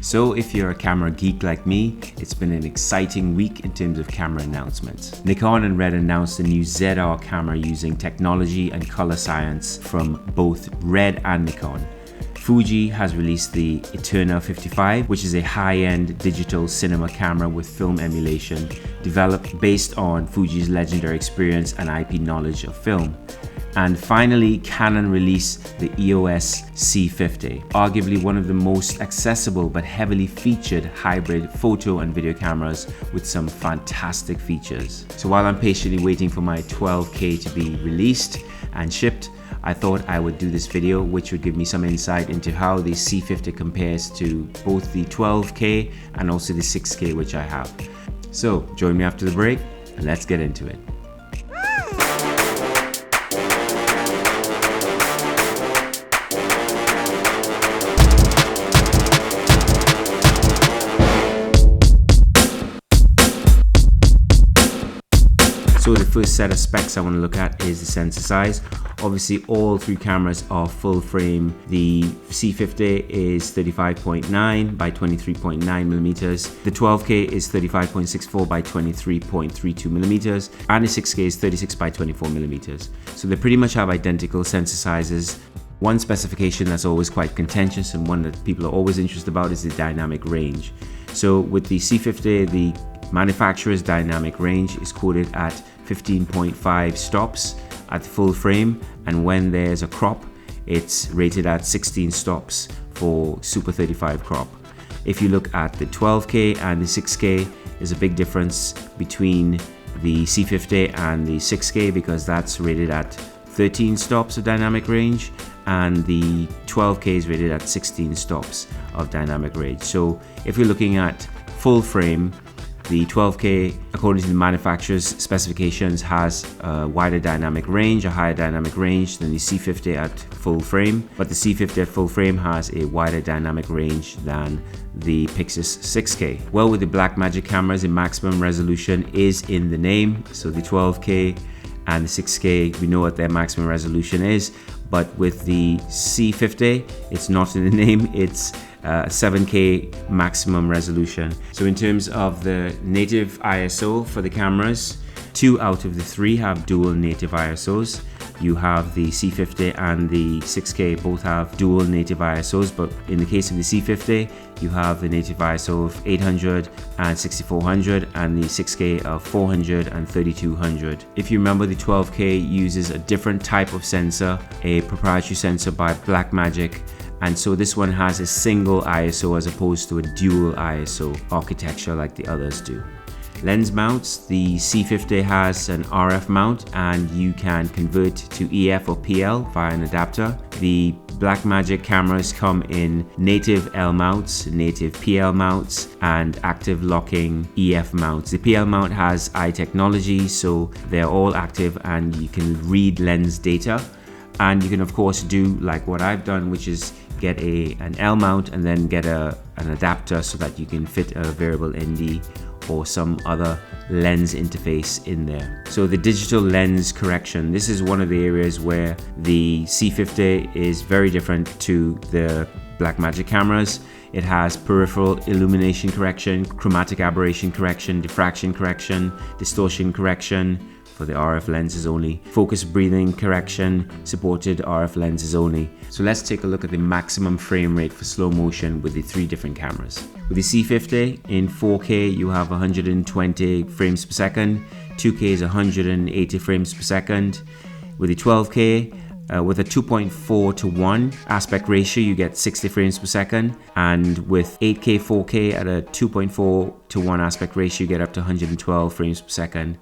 So if you're a camera geek like me, it's been an exciting week in terms of camera announcements. Nikon and Red announced a new ZR camera using technology and color science from both Red and Nikon. Fuji has released the Eterna 55, which is a high-end digital cinema camera with film emulation, developed based on Fuji's legendary experience and IP knowledge of film. And finally, Canon released the EOS C50, arguably one of the most accessible but heavily featured hybrid photo and video cameras with some fantastic features. So while I'm patiently waiting for my 12K to be released and shipped, I thought I would do this video, which would give me some insight into how the C50 compares to both the 12K and also the 6K, which I have. So join me after the break and let's get into it. So the first set of specs I want to look at is the sensor size. Obviously all three cameras are full frame. The C50 is 35.9 by 23.9 millimeters. The 12K is 35.64 by 23.32 millimeters. And the 6K is 36 by 24 millimeters. So they pretty much have identical sensor sizes. One specification that's always quite contentious and one that people are always interested about is the dynamic range. So with the C50, the manufacturer's dynamic range is quoted at 15.5 stops at full frame, and when there's a crop, it's rated at 16 stops for Super 35 crop. If you look at the 12K and the 6K, there's a big difference between the C50 and the 6K because that's rated at 13 stops of dynamic range, and the 12K is rated at 16 stops of dynamic range. So if you're looking at full frame, the 12K, according to the manufacturer's specifications, has a wider dynamic range, a higher dynamic range than the C50 at full frame. But the C50 at full frame has a wider dynamic range than the PYXIS 6K. Well, with the Blackmagic cameras, the maximum resolution is in the name. So the 12K and the 6K, we know what their maximum resolution is. But with the C50, it's not in the name, it's 7K maximum resolution. So in terms of the native ISO for the cameras, 2 out of the 3 have dual native ISOs. You have the C50 and the 6K both have dual native ISOs, but in the case of the C50, you have the native ISO of 800 and 6400 and the 6K of 400 and 3200. If you remember, the 12K uses a different type of sensor, a proprietary sensor by Blackmagic, and so this one has a single ISO as opposed to a dual ISO architecture like the others do. Lens mounts, the C50 has an RF mount and you can convert to EF or PL via an adapter. The Blackmagic cameras come in native L mounts, native PL mounts, and active locking EF mounts. The PL mount has eye technology, so they're all active and you can read lens data. And you can of course do like what I've done, which is get an L mount and then get an adapter so that you can fit a variable ND or some other lens interface in there. So the digital lens correction, this is one of the areas where the C50 is very different to the Blackmagic cameras. It has peripheral illumination correction, chromatic aberration correction, diffraction correction, distortion correction for the RF lenses only, focus breathing correction, supported RF lenses only. So let's take a look at the maximum frame rate for slow motion with the 3 different cameras. With the C50 in 4K, you have 120 frames per second, 2K is 180 frames per second. With the 12K, with a 2.4 to 1 aspect ratio, you get 60 frames per second, and with 8K, 4K at a 2.4 to 1 aspect ratio, you get up to 112 frames per second.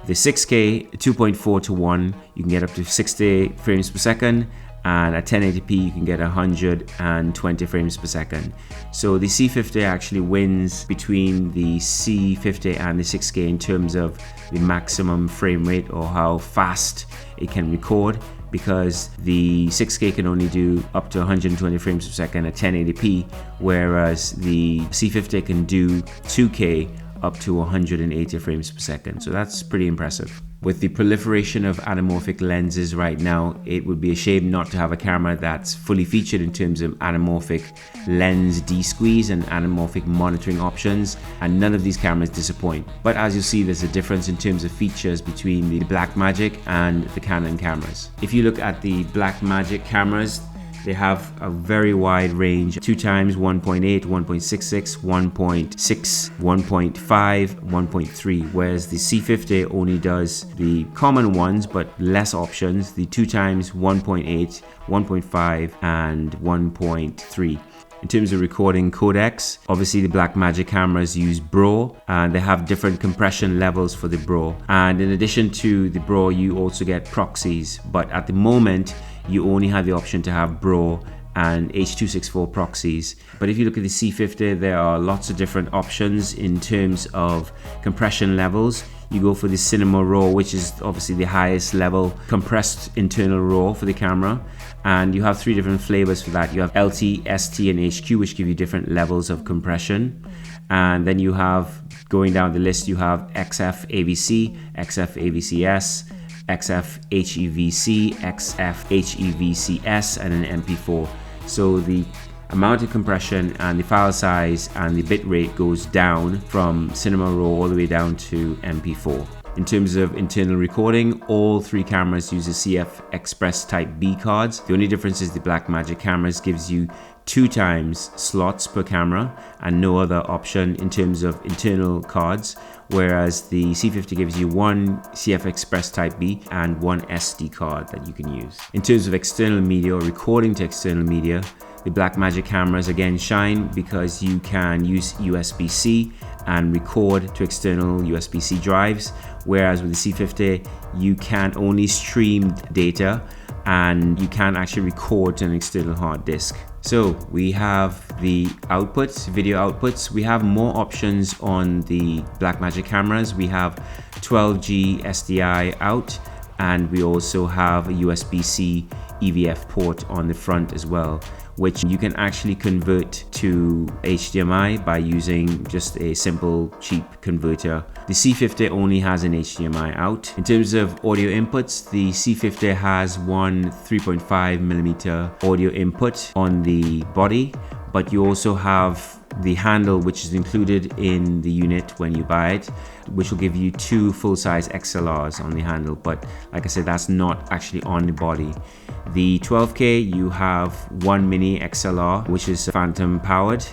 The 6K, 2.4 to 1, you can get up to 60 frames per second, and at 1080p you can get 120 frames per second. So the C50 actually wins between the C50 and the 6K in terms of the maximum frame rate or how fast it can record, because the 6K can only do up to 120 frames per second at 1080p, whereas the C50 can do 2K up to 180 frames per second. So that's pretty impressive. With the proliferation of anamorphic lenses right now, it would be a shame not to have a camera that's fully featured in terms of anamorphic lens de-squeeze and anamorphic monitoring options, and none of these cameras disappoint. But as you'll see, there's a difference in terms of features between the Blackmagic and the Canon cameras. If you look at the Blackmagic cameras, they have a very wide range, 2x 1.8, 1.66, 1.6, 1.5, 1.3, whereas the C50 only does the common ones but less options, the 2x 1.8, 1.5 and 1.3. In terms of recording codecs, obviously the Blackmagic cameras use BRAW, and they have different compression levels for the BRAW. And in addition to the BRAW, you also get proxies, but at the moment you only have the option to have BRAW and H.264 proxies. But if you look at the C50, there are lots of different options in terms of compression levels. You go for the Cinema RAW, which is obviously the highest level compressed internal RAW for the camera, and you have 3 different flavors for that. You have LT, ST and HQ, which give you different levels of compression. And then you have, going down the list, you have XF AVC, XF AVCS, XF HEVC, XF HEVCS and an MP4. So the amount of compression and the file size and the bit rate goes down from Cinema RAW all the way down to MP4. In terms of internal recording, all 3 cameras use the CF Express Type B cards. The only difference is the Blackmagic cameras gives you 2x slots per camera and no other option in terms of internal cards, whereas the C50 gives you 1 CF Express Type B and 1 SD card that you can use. In terms of external media or recording to external media, the Blackmagic cameras again shine because you can use USB-C and record to external USB-C drives, whereas with the C50 you can only stream data and you can't actually record to an external hard disk. So we have the outputs, video outputs. We have more options on the Blackmagic cameras. We have 12G SDI out, and we also have a USB-C EVF port on the front as well, which you can actually convert to HDMI by using just a simple cheap converter. The C50 only has an HDMI out. In terms of audio inputs, the C50 has one 3.5mm audio input on the body, but you also have the handle, which is included in the unit when you buy it, which will give you 2 full-size XLRs on the handle, but like I said, that's not actually on the body. The 12K, you have 1 mini XLR, which is phantom powered,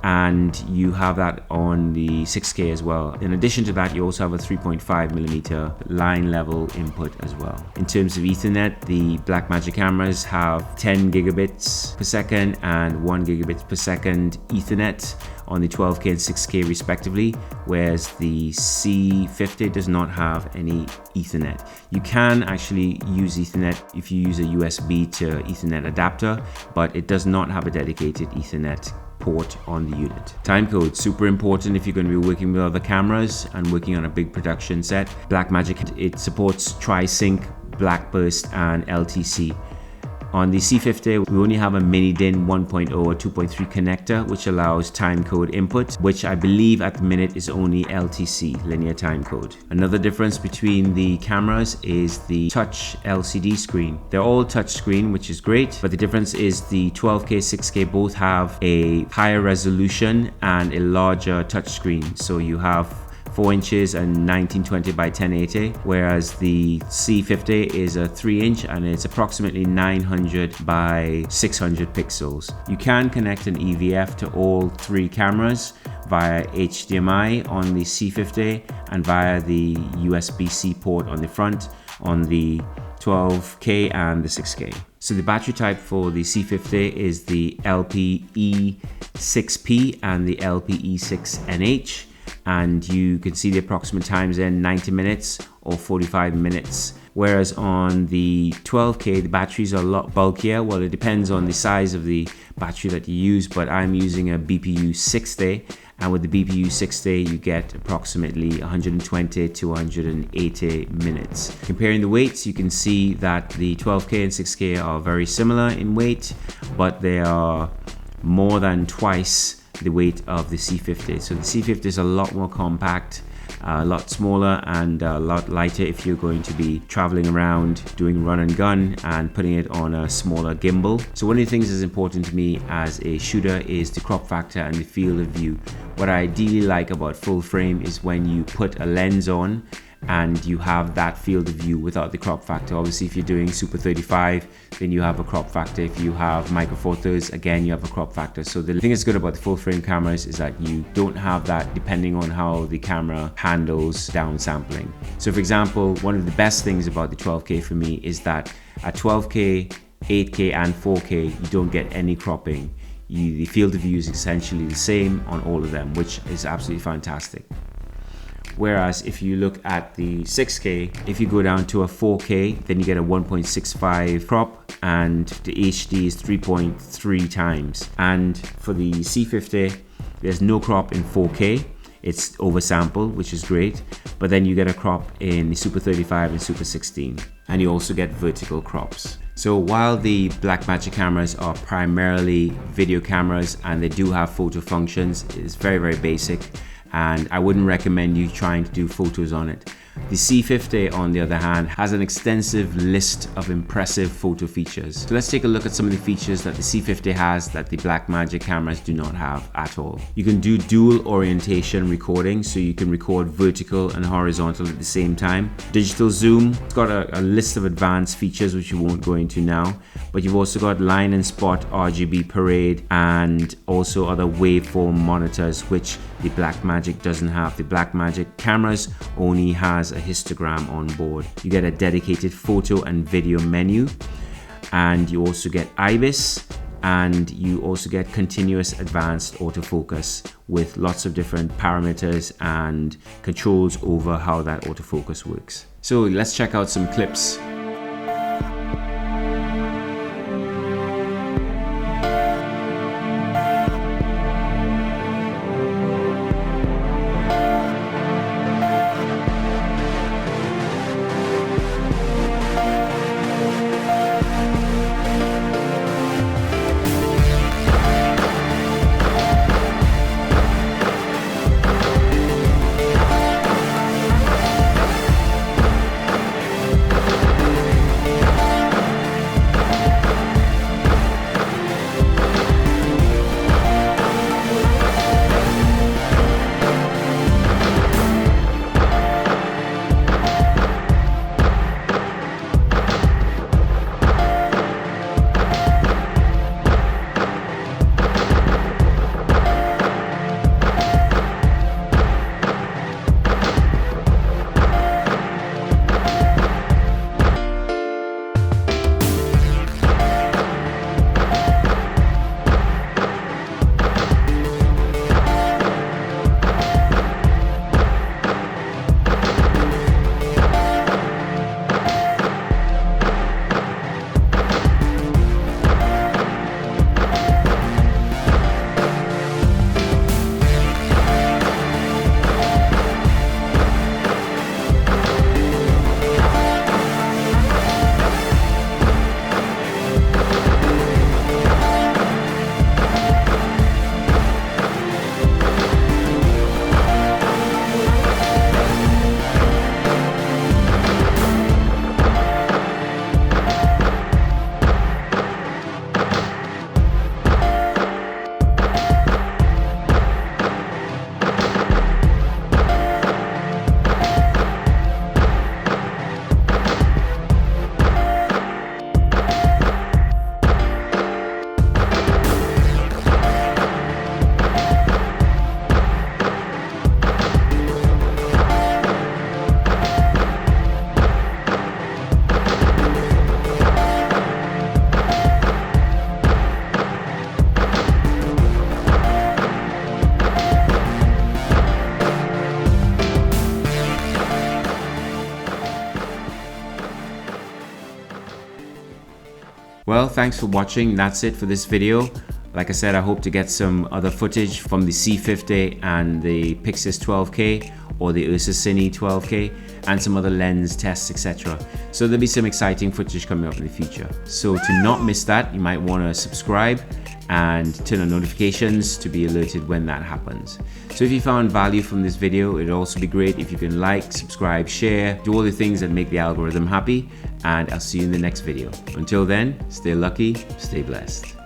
and you have that on the 6K as well. In addition to that, you also have a 3.5mm line level input as well. In terms of Ethernet, the Blackmagic cameras have 10 gigabits per second and 1 gigabit per second Ethernet on the 12K and 6K respectively, whereas the C50 does not have any Ethernet. You can actually use Ethernet if you use a USB to Ethernet adapter, but it does not have a dedicated Ethernet port on the unit. Timecode, super important if you're going to be working with other cameras and working on a big production set. Blackmagic, it supports Tri-Sync, Blackburst and LTC. On the C50, we only have a mini DIN 1.0 or 2.3 connector, which allows timecode input, which I believe at the minute is only LTC, linear timecode. Another difference between the cameras is the touch LCD screen. They're all touch screen, which is great, but the difference is the 12K, 6K both have a higher resolution and a larger touch screen. So you have 4 inches and 1920 by 1080, whereas the C50 is a 3-inch and it's approximately 900 by 600 pixels. You can connect an EVF to all 3 cameras via HDMI on the C50 and via the USB-C port on the front on the 12K and the 6K. So the battery type for the C50 is the LPE6P and the LPE6NH. And you can see the approximate times in 90 minutes or 45 minutes. Whereas on the 12K, the batteries are a lot bulkier. Well, it depends on the size of the battery that you use, but I'm using a BPU 60, and with the BPU 60, you get approximately 120 to 180 minutes. Comparing the weights, you can see that the 12K and 6K are very similar in weight, but they are more than twice the weight of the C50. So the C50 is a lot more compact, a lot smaller and a lot lighter if you're going to be traveling around doing run and gun and putting it on a smaller gimbal. So one of the things that's important to me as a shooter is the crop factor and the field of view. What I ideally like about full frame is when you put a lens on and you have that field of view without the crop factor. Obviously if you're doing Super 35 then you have a crop factor. If you have Micro Four Thirds, again you have a crop factor. So the thing that's good about the full frame cameras is that you don't have that depending on how the camera handles downsampling. So for example, one of the best things about the 12K for me is that at 12K, 8K and 4K you don't get any cropping. The field of view is essentially the same on all of them, which is absolutely fantastic. Whereas if you look at the 6K, if you go down to a 4K, then you get a 1.65 crop and the HD is 3.3 times. And for the C50, there's no crop in 4K. It's oversampled, which is great, but then you get a crop in Super 35 and Super 16, and you also get vertical crops. So while the Blackmagic cameras are primarily video cameras and they do have photo functions, it's very, very basic, and I wouldn't recommend you trying to do photos on it. The C50, on the other hand, has an extensive list of impressive photo features. So let's take a look at some of the features that the C50 has that the Blackmagic cameras do not have at all. You can do dual orientation recording, so you can record vertical and horizontal at the same time. Digital zoom, it's got a list of advanced features which we won't go into now, but you've also got line and spot RGB parade and also other waveform monitors, which the Blackmagic doesn't have. The Blackmagic cameras only has a histogram on board. You get a dedicated photo and video menu, and you also get IBIS, and you also get continuous advanced autofocus with lots of different parameters and controls over how that autofocus works. So let's check out some clips. Well, thanks for watching. That's it for this video. Like I said, I hope to get some other footage from the C50 and the PYXIS 12K or the URSA CINE 12K and some other lens tests, etc. So there'll be some exciting footage coming up in the future. So to not miss that, you might want to subscribe and turn on notifications to be alerted when that happens. So if you found value from this video, it'd also be great if you can like, subscribe, share, do all the things that make the algorithm happy, and I'll see you in the next video. Until then, stay lucky, stay blessed.